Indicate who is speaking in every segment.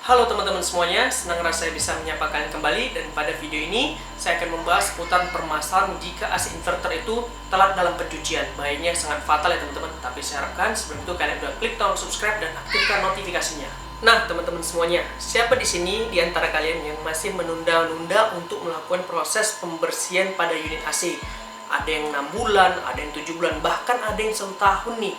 Speaker 1: Halo teman-teman semuanya, senang rasanya bisa menyapa kalian kembali. Dan pada video ini saya akan membahas seputar permasalahan jika AC inverter itu telat dalam pencucian. Bahayanya sangat fatal ya teman-teman. Tapi saya harapkan sebelum itu kalian udah klik tombol subscribe dan aktifkan notifikasinya. Nah teman-teman semuanya, siapa di sini di antara kalian yang masih menunda-nunda untuk melakukan proses pembersihan pada unit AC? Ada yang 6 bulan, ada yang 7 bulan, bahkan ada yang 1 tahun nih.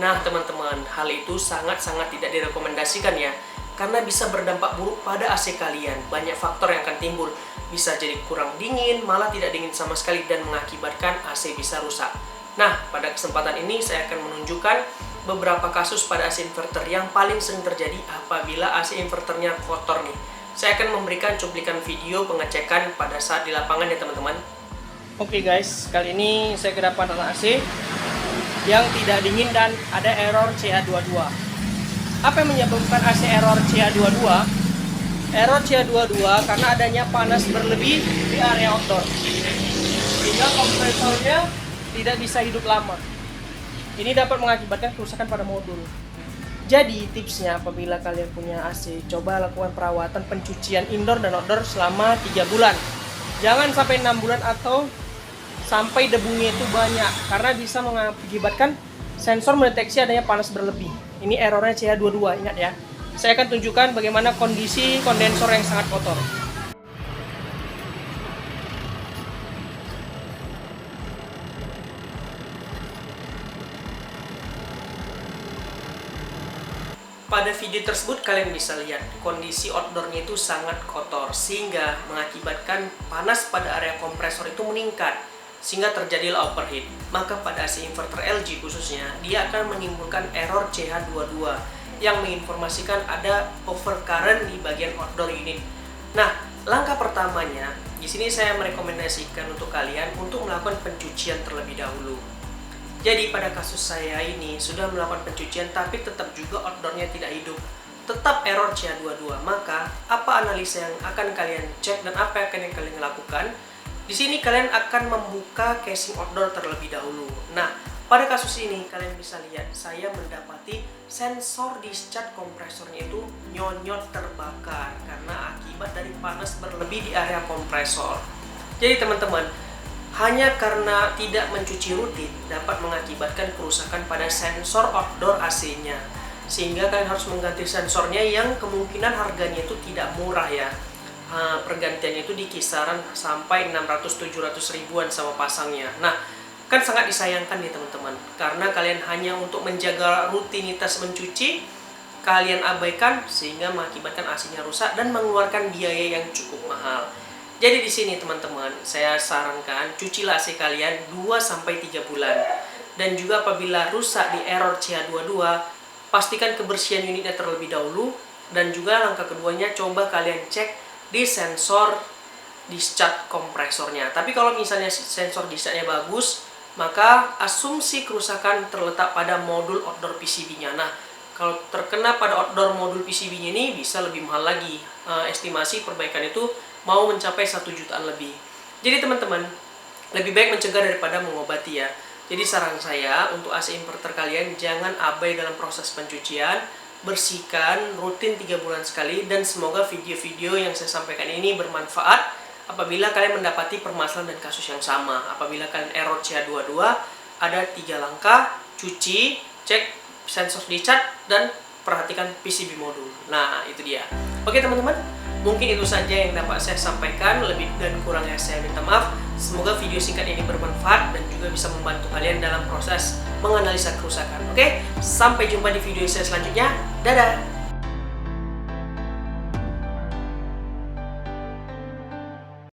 Speaker 1: Nah teman-teman, hal itu sangat-sangat tidak direkomendasikan ya, karena bisa berdampak buruk pada AC kalian. Banyak faktor yang akan timbul, bisa jadi kurang dingin, malah tidak dingin sama sekali, dan mengakibatkan AC bisa rusak. Nah, pada kesempatan ini saya akan menunjukkan beberapa kasus pada AC inverter yang paling sering terjadi apabila AC inverternya kotor nih. Saya akan memberikan cuplikan video pengecekan pada saat di lapangan ya teman-teman. Oke guys, kali ini saya kedapatan AC yang tidak dingin dan ada error CH22. Apa yang menyebabkan AC error CH22? Error CH22 karena adanya panas berlebih di area outdoor, sehingga kompresornya tidak bisa hidup lama. Ini dapat mengakibatkan kerusakan pada modul. Jadi tipsnya apabila kalian punya AC, coba lakukan perawatan pencucian indoor dan outdoor selama 3 bulan. Jangan sampai 6 bulan atau sampai debunya itu banyak, karena bisa mengakibatkan sensor mendeteksi adanya panas berlebih. Ini errornya CH22, ingat ya. Saya akan tunjukkan bagaimana kondisi kondensor yang sangat kotor. Pada video tersebut kalian bisa lihat kondisi outdoornya itu sangat kotor, sehingga mengakibatkan panas pada area kompresor itu meningkat, sehingga terjadilah overheat. Maka pada AC inverter LG khususnya, dia akan menimbulkan error CH22 yang menginformasikan ada overcurrent di bagian outdoor unit. Nah, langkah pertamanya, di sini saya merekomendasikan untuk kalian untuk melakukan pencucian terlebih dahulu. Jadi pada kasus saya ini sudah melakukan pencucian tapi tetap juga outdoornya tidak hidup, tetap error CH22. Maka apa analisa yang akan kalian cek dan apa yang akan kalian lakukan? Di sini kalian akan membuka casing outdoor terlebih dahulu. Nah, pada kasus ini kalian bisa lihat saya mendapati sensor discharge kompresornya itu nyonyot terbakar karena akibat dari panas berlebih di area kompresor. Jadi teman-teman, hanya karena tidak mencuci rutin dapat mengakibatkan kerusakan pada sensor outdoor AC-nya. Sehingga kalian harus mengganti sensornya yang kemungkinan harganya itu tidak murah ya. Pergantiannya itu di kisaran sampai 600-700 ribuan sama pasangnya. Nah, kan sangat disayangkan nih teman-teman, karena kalian hanya untuk menjaga rutinitas mencuci, kalian abaikan sehingga mengakibatkan AC-nya rusak dan mengeluarkan biaya yang cukup mahal. Jadi di sini teman-teman, saya sarankan cucilah AC kalian 2-3 bulan. Dan juga apabila rusak di error CH22, pastikan kebersihan unitnya terlebih dahulu. Dan juga langkah keduanya, coba kalian cek di sensor discharge kompresornya. Tapi kalau misalnya sensor discharge-nya bagus, maka asumsi kerusakan terletak pada modul outdoor PCB-nya. Nah, kalau terkena pada outdoor modul PCB-nya ini bisa lebih mahal lagi. Estimasi perbaikan itu mau mencapai 1 jutaan lebih. Jadi teman-teman, lebih baik mencegah daripada mengobati ya. Jadi saran saya untuk AC inverter kalian, jangan abai dalam proses pencucian. Bersihkan rutin 3 bulan sekali, dan semoga video-video yang saya sampaikan ini bermanfaat apabila kalian mendapati permasalahan dan kasus yang sama. Apabila kalian error CH22, ada 3 langkah: cuci, cek sensor discharge, dan perhatikan PCB modul. Nah, itu dia. Oke teman-teman, mungkin itu saja yang dapat saya sampaikan. Lebih dan kurangnya saya minta maaf. Semoga video singkat ini bermanfaat dan juga bisa membantu kalian dalam proses menganalisa kerusakan. Oke, sampai jumpa di video saya selanjutnya. Dadah!